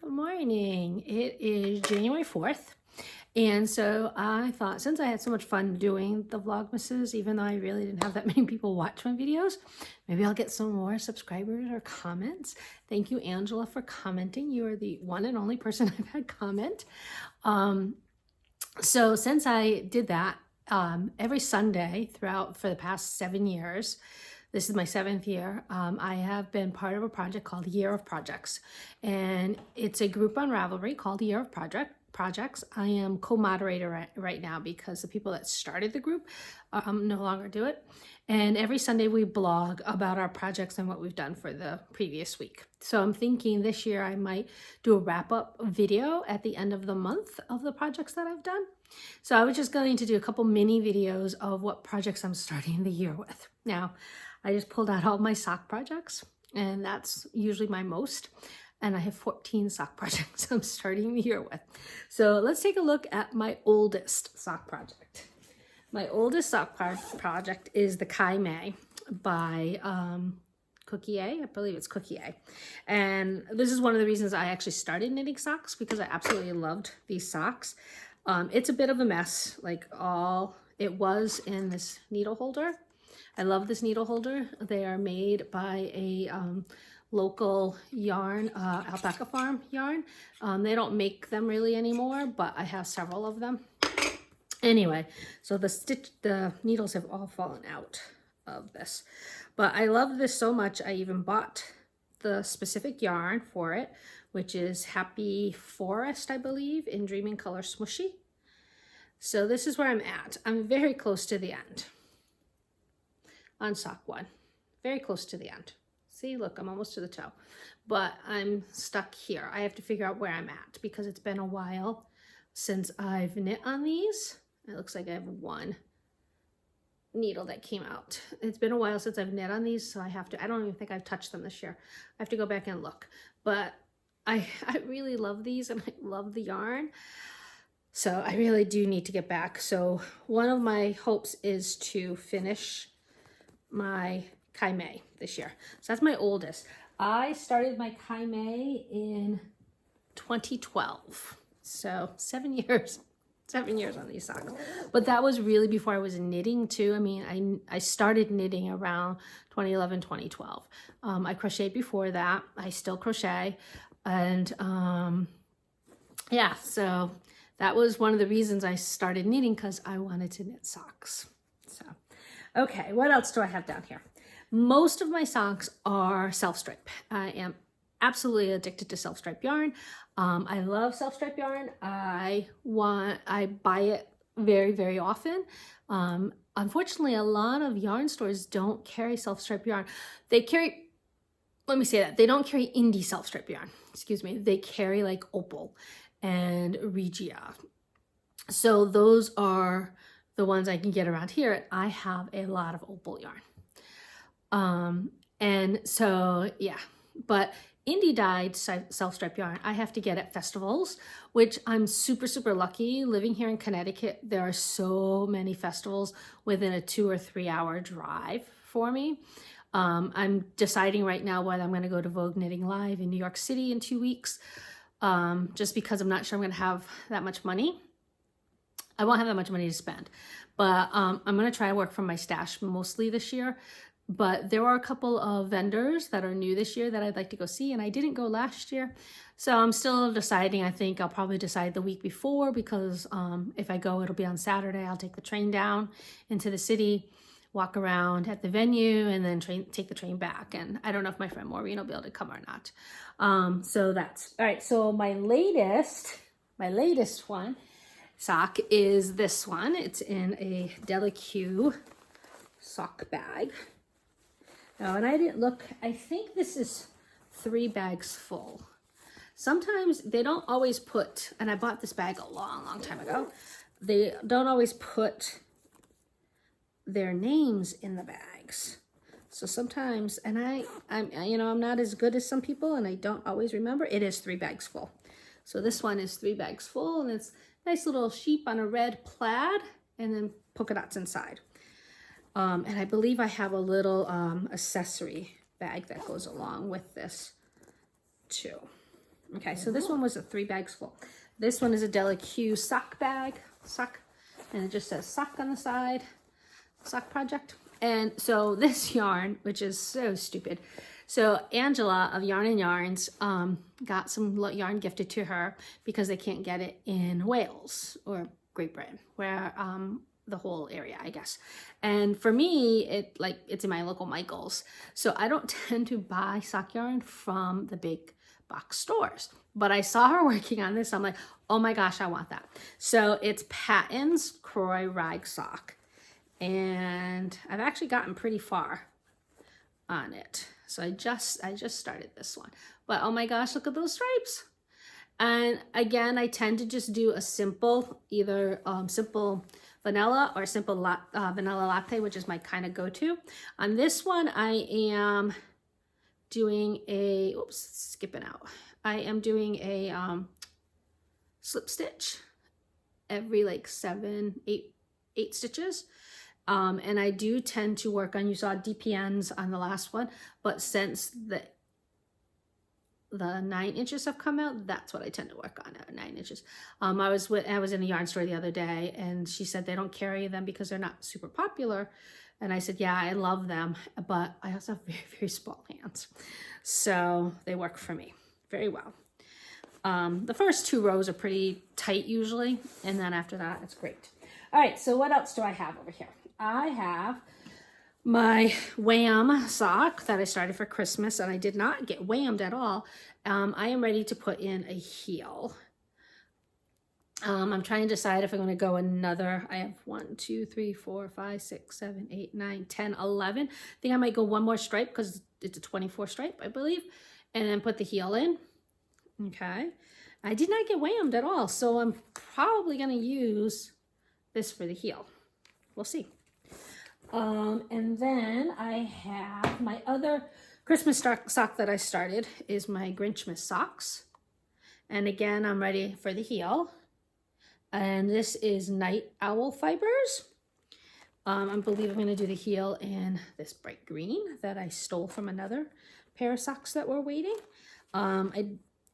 Good morning. It is January 4th. And so I thought, since I had so much fun doing the Vlogmases, even though I really didn't have that many people watch my videos, maybe I'll get some more subscribers or comments. Thank you, Angela, for commenting. You are the one and only person I've had comment. So since I did that, every Sunday for the past 7 years, this is my 7th year, I have been part of a project called Year of Projects. And it's a group on Ravelry called Year of Projects. I am co-moderator right now because the people that started the group no longer do it. And every Sunday we blog about our projects and what we've done for the previous week. So I'm thinking this year I might do a wrap-up video at the end of the month of the projects that I've done. So I was just going to do a couple mini videos of what projects I'm starting the year with. Now, I just pulled out all my sock projects, and that's usually my most. And I have 14 sock projects I'm starting the year with. So let's take a look at my oldest sock project. My oldest sock project is the Kaimei by Cookie A. I believe it's Cookie A. And this is one of the reasons I actually started knitting socks, because I absolutely loved these socks. It's a bit of a mess, like all it was in this needle holder. I love this needle holder. They are made by a local yarn, alpaca farm yarn. They don't make them really anymore, but I have several of them. Anyway, so the needles have all fallen out of this. But I love this so much, I even bought the specific yarn for it, which is Happy Forest, I believe, in Dreaming Color Smooshy. So this is where I'm at. I'm very close to the end on sock 1. Very close to the end. See, look, I'm almost to the toe. But I'm stuck here. I have to figure out where I'm at because it's been a while since I've knit on these. It looks like I have one needle that came out. It's been a while since I've knit on these, so I don't even think I've touched them this year. I have to go back and look. But I really love these, and I love the yarn. So I really do need to get back. So one of my hopes is to finish my Kaimei this year. So that's my oldest. I started my Kaimei in 2012. So 7 years. 7 years on these socks. But that was really before I was knitting too. I mean, I started knitting around 2011, 2012. I crocheted before that. I still crochet. And yeah, so that was one of the reasons I started knitting, because I wanted to knit socks. So, okay, what else do I have down here? Most of my socks are SelfStripe. I am absolutely addicted to SelfStripe yarn. I love SelfStripe yarn. I buy it very, very often. Unfortunately, a lot of yarn stores don't carry SelfStripe yarn. They carry, let me say that, they don't carry indie SelfStripe yarn. Excuse me. They carry like Opal and Regia. So those are the ones I can get around here. I have a lot of Opal yarn. And so, yeah, but indie dyed self-stripe yarn I have to get at festivals, which I'm super, super lucky. Living here in Connecticut, there are so many festivals within a 2 or 3 hour drive for me. I'm deciding right now whether I'm going to go to Vogue Knitting Live in New York City in 2 weeks, just because I'm not sure I'm going to have that much money. I won't have that much money to spend, but I'm going to try to work from my stash mostly this year. But there are a couple of vendors that are new this year that I'd like to go see, and I didn't go last year. So I'm still deciding. I think I'll probably decide the week before, because if I go, it'll be on Saturday. I'll take the train down into the city, walk around at the venue, and then take the train back. And I don't know if my friend Maureen will be able to come or not. So that's, all right. So my latest one sock is this one. It's in a Delicue sock bag. Oh, and I didn't look, I think this is 3 bags full. Sometimes they don't always put, and I bought this bag a long, long time ago, they don't always put their names in the bags. So sometimes, and I'm not as good as some people, and I don't always remember. It is 3 bags full. So this one is 3 bags full, and it's a nice little sheep on a red plaid, and then polka dots inside. And I believe I have a little accessory bag that goes along with this too. Okay, so this one was a 3 bags full. This one is a Delicue sock bag, and it just says sock on the side, sock project. And so this yarn, which is so stupid. So Angela of Yarn and Yarns got some yarn gifted to her because they can't get it in Wales or Great Britain, where the whole area, I guess. And for me, it's in my local Michael's. So I don't tend to buy sock yarn from the big box stores. But I saw her working on this. I'm like, oh my gosh, I want that. So it's Patons Kroy Rag sock. And I've actually gotten pretty far on it. So I just started this one. But oh my gosh, look at those stripes. And again, I tend to just do a simple, either simple vanilla or simple vanilla latte, which is my kind of go-to. On this one, I am doing a, oops, skipping out. I am doing a slip stitch every like 8 stitches. And I do tend to work on, you saw DPNs on the last one, but since the 9 inches have come out, that's what I tend to work on, 9 inches. I was in a yarn store the other day, and she said they don't carry them because they're not super popular. And I said, yeah, I love them, but I also have very, very small hands. So they work for me very well. The first 2 rows are pretty tight usually, and then after that, it's great. All right, so what else do I have over here? I have my wham sock that I started for Christmas, and I did not get whammed at all. I am ready to put in a heel. I'm trying to decide if I'm going to go another. I have 1, 2, 3, 4, 5, 6, 7, 8, 9, 10, 11. I think I might go one more stripe because it's a 24 stripe, I believe, and then put the heel in. Okay. I did not get whammed at all, so I'm probably going to use this for the heel. We'll see. And then I have my other Christmas sock that I started is my Grinchmas socks. And again, I'm ready for the heel. And this is Night Owl Fibers. I believe I'm going to do the heel in this bright green that I stole from another pair of socks that were waiting. I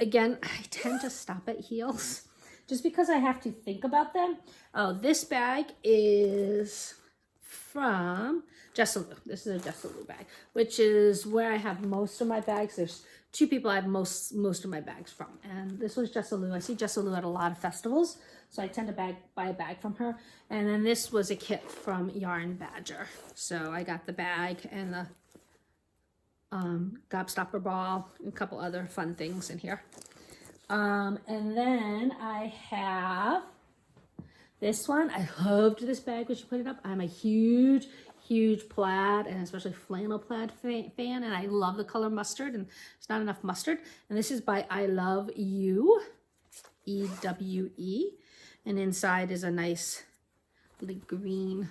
tend to stop at heels just because I have to think about them. Oh, this bag is from Jessalou. This is a Jessalou bag, which is where I have most of my bags. There's 2 people I have most of my bags from, and this was Jessalou. I see Jessalou at a lot of festivals, so I tend to buy a bag from her. And then this was a kit from Yarn Badger, so I got the bag and the gobstopper ball and a couple other fun things in here. And then I have this one. I loved this bag when she put it up. I'm a huge plaid and especially flannel plaid fan, and I love the color mustard, and there's not enough mustard. And this is by I Love You, EWE, and inside is a nice really green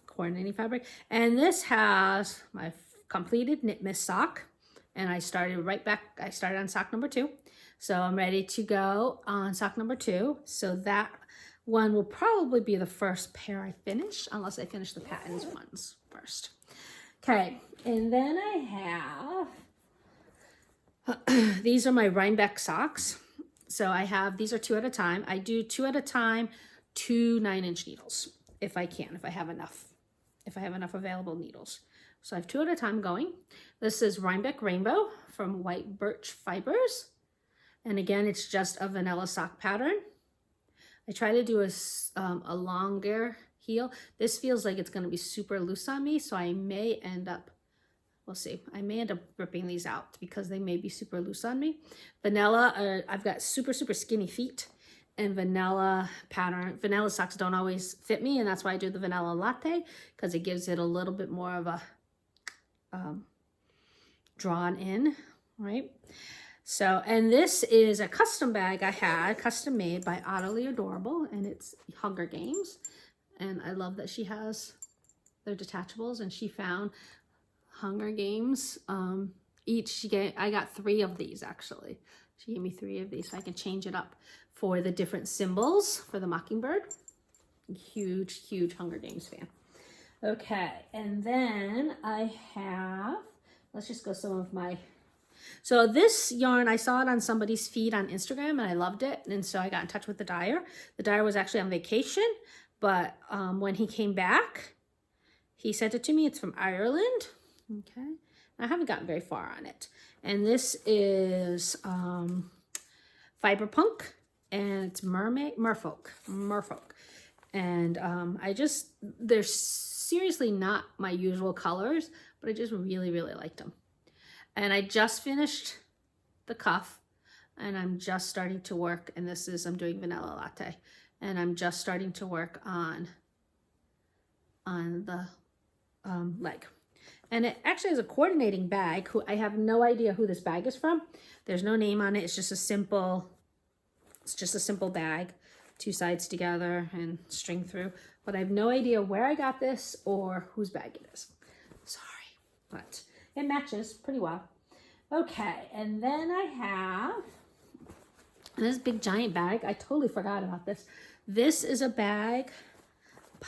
coordinating fabric. And this has my completed Knit Miss sock, and I started on sock number 2. So I'm ready to go on sock number 2. So that one will probably be the first pair I finish, unless I finish the Patons ones first. Okay, and then I have, these are my Rhinebeck socks. So I have, these are 2 at a time. I do 2 at a time, 2 9-inch needles, if I can, if I have enough available needles. So I have 2 at a time going. This is Rhinebeck Rainbow from White Birch Fibers. And again, it's just a vanilla sock pattern. I try to do a longer heel. This feels like it's going to be super loose on me, so I may end up, we'll see. I may end up ripping these out because they may be super loose on me. Vanilla, I've got super skinny feet, and vanilla socks don't always fit me, and that's why I do the vanilla latte, because it gives it a little bit more of a drawn in, right? So, and this is a custom bag I had, custom made by Utterly Adorable, and it's Hunger Games. And I love that she has their detachables, and she found Hunger Games. I got 3 of these actually. She gave me 3 of these so I can change it up for the different symbols for the mockingbird. Huge Hunger Games fan. Okay, and then I have, let's just go some of my So this yarn, I saw it on somebody's feed on Instagram and I loved it. And so I got in touch with the dyer. The dyer was actually on vacation, but when he came back, he sent it to me. It's from Ireland. Okay. I haven't gotten very far on it. And this is Fiber Punk, and it's Merfolk. And they're seriously not my usual colors, but I just really, really liked them. And I just finished the cuff, and I'm just starting to work, and I'm doing vanilla latte, and I'm just starting to work on the leg. And it actually is a coordinating bag. I have no idea who this bag is from. There's no name on it. It's just a simple bag, 2 sides together and string through. But I have no idea where I got this or whose bag it is. Sorry, but it matches pretty well. Okay, and then I have this big giant bag. I totally forgot about this. This is a bag by,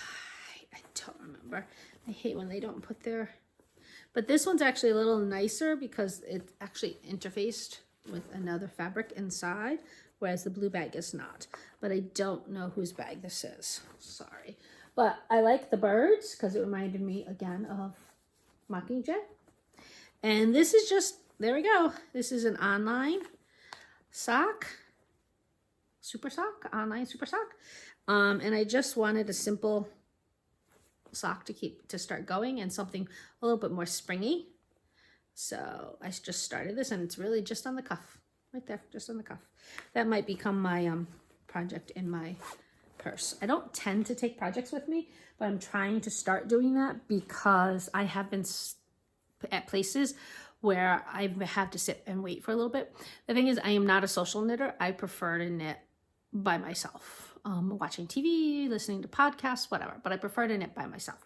I don't remember. I hate when they don't put their... But this one's actually a little nicer because it's actually interfaced with another fabric inside, whereas the blue bag is not. But I don't know whose bag this is. Sorry. But I like the birds because it reminded me again of Mockingjay. And this is just, there we go. This is an online sock, super sock, online super sock. And I just wanted a simple sock to start going and something a little bit more springy. So I just started this, and it's really just on the cuff right there, just on the cuff. That might become my project in my purse. I don't tend to take projects with me, but I'm trying to start doing that because I have been at places where I've had to sit and wait for a little bit. The thing is, I am not a social knitter. I prefer to knit by myself. Watching TV, listening to podcasts, whatever, but I prefer to knit by myself.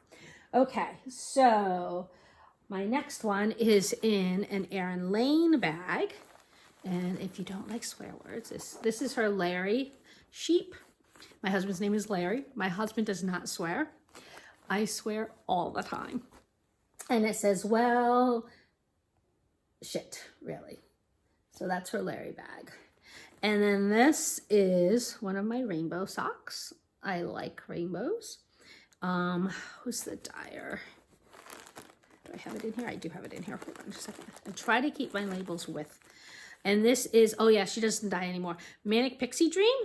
Okay, so my next one is in an Erin Lane bag. And if you don't like swear words, this is her Larry sheep. My husband's name is Larry. My husband does not swear. I swear all the time. And it says, well, shit, really. So that's her Larry bag. And then this is one of my rainbow socks. I like rainbows. Who's the dyer? Do I have it in here? I do have it in here. Hold on just a second. I try to keep my labels with. And this is, oh yeah, she doesn't dye anymore. Manic Pixie Dream.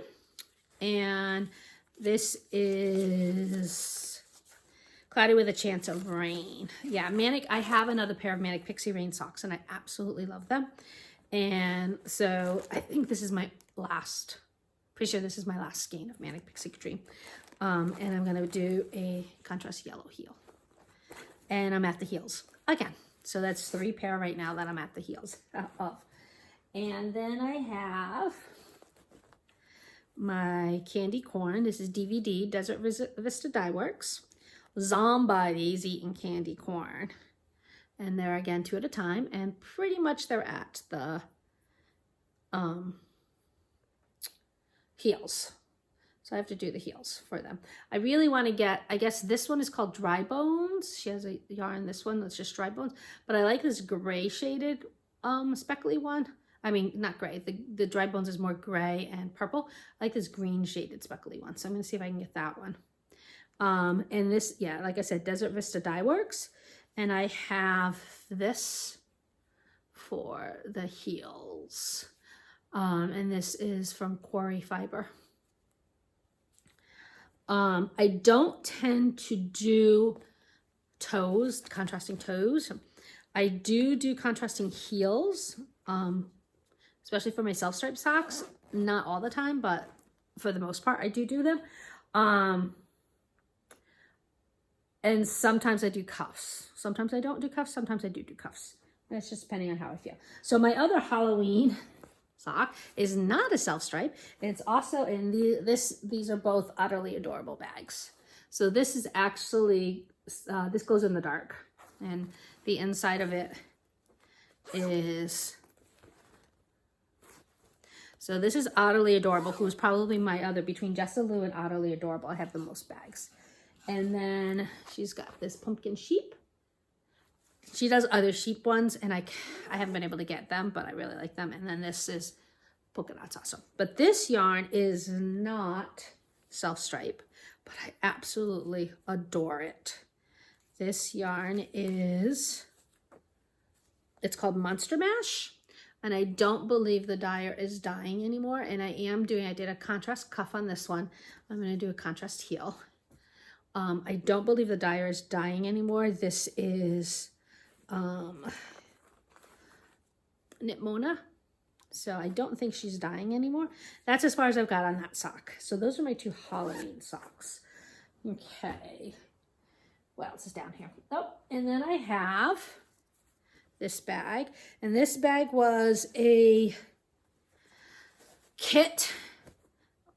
And this is Cloudy with a Chance of Rain. Yeah, I have another pair of Manic Pixie Rain socks, and I absolutely love them. And so I think this is my last, pretty sure this is my last skein of Manic Pixie Dream. And I'm going to do a contrast yellow heel. And I'm at the heels again. So that's 3 pair right now that I'm at the heels of. And then I have my candy corn. This is DVD, Desert Vista Dye Works. Somebody's eating candy corn. And they're, again, 2 at a time. And pretty much they're at the heels. So I have to do the heels for them. I really want to get, I guess this one is called Dry Bones. She has a yarn, this one that's just Dry Bones. But I like this gray shaded speckly one. I mean, not gray. The Dry Bones is more gray and purple. I like this green shaded speckly one. So I'm going to see if I can get that one. And this, yeah, like I said, Desert Vista Dye Works. And I have this for the heels. And this is from Quarry Fiber. I don't tend to do toes, contrasting toes. I do contrasting heels, especially for my SelfStripe socks. Not all the time, but for the most part, I do them. And sometimes I do cuffs. Sometimes I don't do cuffs. Sometimes I do cuffs. And it's just depending on how I feel. So my other Halloween sock is not a SelfStripe. It's also in these are both utterly adorable bags. So this is actually, this glows in the dark. And the inside of it is, so this is Utterly Adorable, who's probably my other, between Jessa Lou and Utterly Adorable, I have the most bags. And then she's got this pumpkin sheep. She does other sheep ones, and I haven't been able to get them, but I really like them. And then this is polka dots also. But this yarn is not SelfStripe, but I absolutely adore it. This yarn is, it's called Monster Mash, and I don't believe the dyer is dyeing anymore. And I did a contrast cuff on this one. I'm going to do a contrast heel. I don't believe the dyer is dyeing anymore. This is Knit Mona. So I don't think she's dyeing anymore. That's as far as I've got on that sock. So those are my 2 Halloween socks. Okay. What else is down here? Oh, and then I have this bag. And this bag was a kit.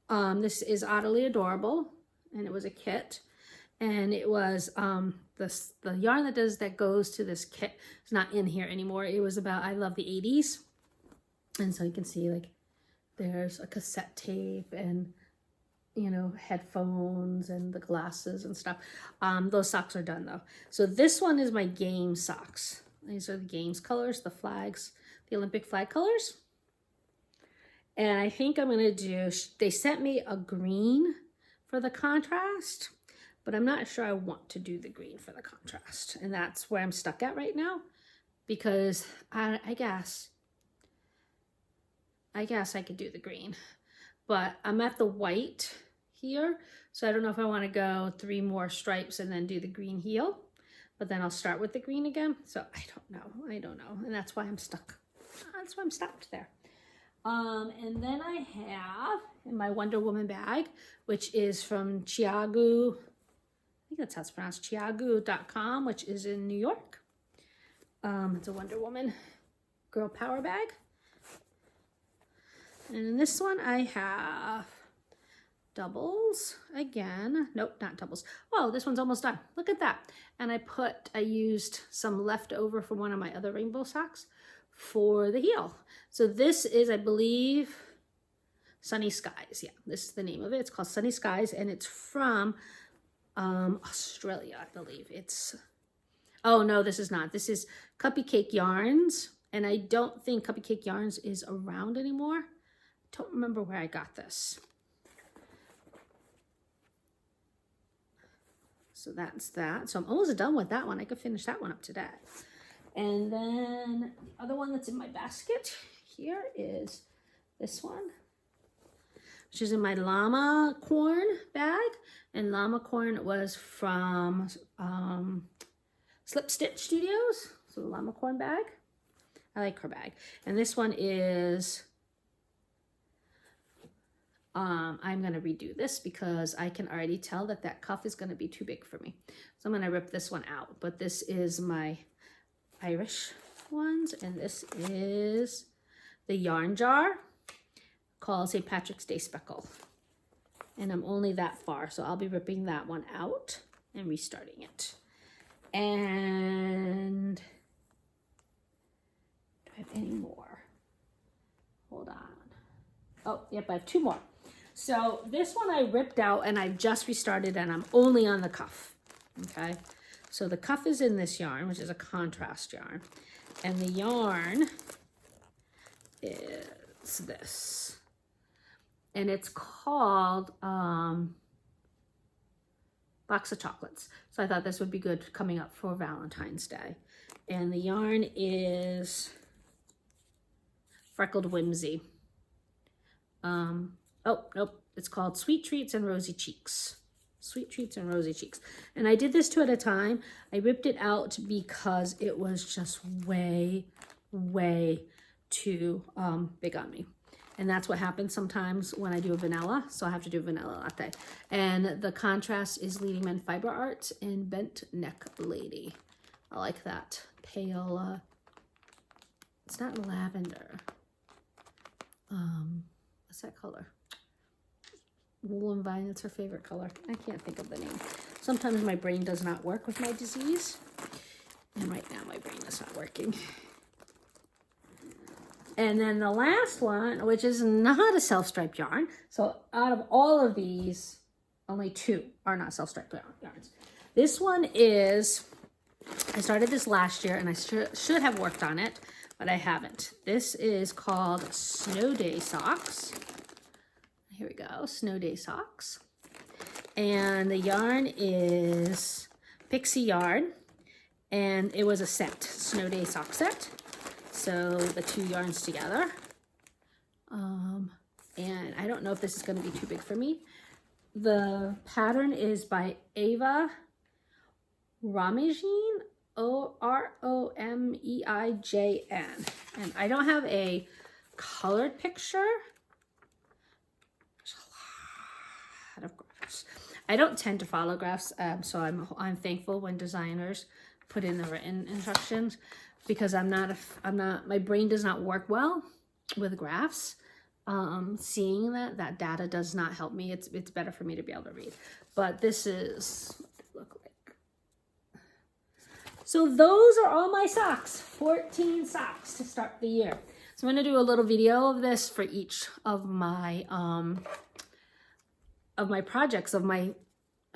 This is Oddly Adorable. And it was a kit. And it was the yarn that goes to this kit. It's not in here anymore. It was about I Love the 80s. And so you can see, like, there's a cassette tape and, you know, headphones and the glasses and stuff. Those socks are done, though. So this one is my game socks. These are the games colors, the flags, the Olympic flag colors. And I think I'm going to do, they sent me a green for the contrast, but I'm not sure I want to do the green for the contrast. And that's where I'm stuck at right now, because I guess I could do the green, but I'm at the white here. So I don't know if I want to go 3 more stripes and then do the green heel, but then I'll start with the green again. So I don't know. And that's why I'm stuck. That's why I'm stopped there. And then I have in my Wonder Woman bag, which is from Chiagu. I think that's how it's pronounced, Chiagu.com, which is in New York. It's a Wonder Woman girl power bag. And in this one I have doubles again. Nope, not doubles. Oh, this one's almost done. Look at that. And I used some leftover from one of my other rainbow socks for the heel. So this is, I believe, Sunny Skies. Yeah, this is the name of it. It's called Sunny Skies, and it's from Australia, I believe. Oh no, this is not. This is Cuppy Cake Yarns, and I don't think Cuppy Cake Yarns is around anymore. Don't remember where I got this. So that's that. So I'm almost done with that one. I could finish that one up today. And then the other one that's in my basket here is this one, which is in my Llama Corn bag. And Llama Corn was from Slip Stitch Studios. So the Llama Corn bag. I like her bag. And this one is... I'm going to redo this because I can already tell that that cuff is going to be too big for me. So I'm going to rip this one out. But this is my Irish ones. And this is the yarn jar called St. Patrick's Day Speckle. And I'm only that far. So I'll be ripping that one out and restarting it. And do I have any more? Hold on. Oh, yep, I have 2 more. So this one I ripped out and I just restarted, and I'm only on the cuff, okay? So the cuff is in this yarn, which is a contrast yarn. And the yarn is this. And it's called Box of Chocolates. So I thought this would be good coming up for Valentine's Day. And the yarn is Freckled Whimsy. Oh, nope, it's called Sweet Treats and Rosy Cheeks. Sweet Treats and Rosy Cheeks. And I did this 2 at a time. I ripped it out because it was just way, way too big on me. And that's what happens sometimes when I do a vanilla. So I have to do a vanilla latte. And the contrast is Leading Men Fiber Arts in Bent Neck Lady. I like that pale, it's not lavender. What's that color? Wool and Vine, it's her favorite color. I can't think of the name. Sometimes my brain does not work with my disease. And right now my brain is not working. And then the last one, which is not a self-stripe yarn. So out of all of these, only 2 are not self-stripe yarns. This one is I started this last year and I should have worked on it, but I haven't. This is called Snow Day Socks. Here we go, Snow Day Socks. And the yarn is Pixie yarn, and it was a set, Snow Day sock set. So the two yarns together. And I don't know if this is going to be too big for me. The pattern is by Ava Romijin, Romeijn. And I don't have a colored picture. There's a lot of graphs. I don't tend to follow graphs, so I'm thankful when designers put in the written instructions, because my brain does not work well with graphs. Seeing that data does not help me. It's better for me to be able to read. But this is what they look like. So those are all my socks. 14 socks to start the year. So I'm going to do a little video of this for each of my projects, of my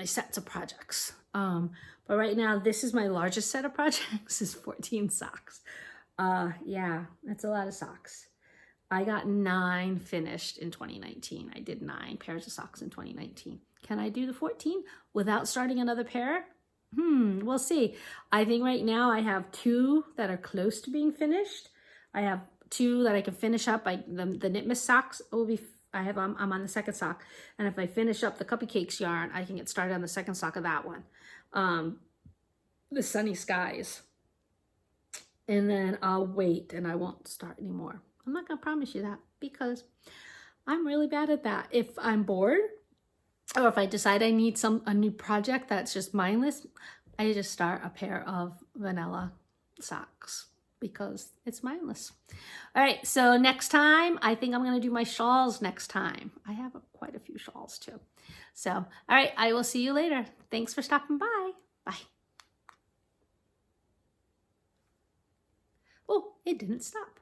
sets of projects. But right now, this is my largest set of projects, is 14 socks. Yeah, that's a lot of socks. I got 9 finished in 2019. I did 9 pairs of socks in 2019. Can I do the 14 without starting another pair? We'll see. I think right now I have 2 that are close to being finished. I have 2 that I can finish up. The Knit Miss socks will be, I'm on the second sock. And if I finish up the Cupcakes yarn, I can get started on the second sock of that one. The Sunny Skies. And then I'll wait and I won't start anymore. I'm not going to promise you that, because I'm really bad at that. If I'm bored, or if I decide I need a new project that's just mindless, I just start a pair of vanilla socks, because it's mindless. All right, so next time, I think I'm going to do my shawls next time. I have quite a few shawls too. So, all right, I will see you later. Thanks for stopping by. Bye. Oh, it didn't stop.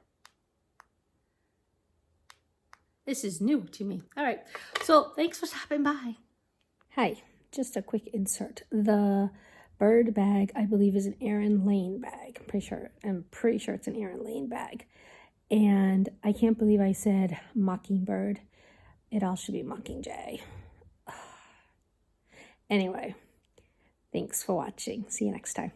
This is new to me. All right, so thanks for stopping by. Hi, just a quick insert. The bird bag, I believe, is an Erin Lane bag. I'm pretty sure it's an Erin Lane bag. And I can't believe I said mockingbird. It all should be mockingjay. Anyway, thanks for watching. See you next time.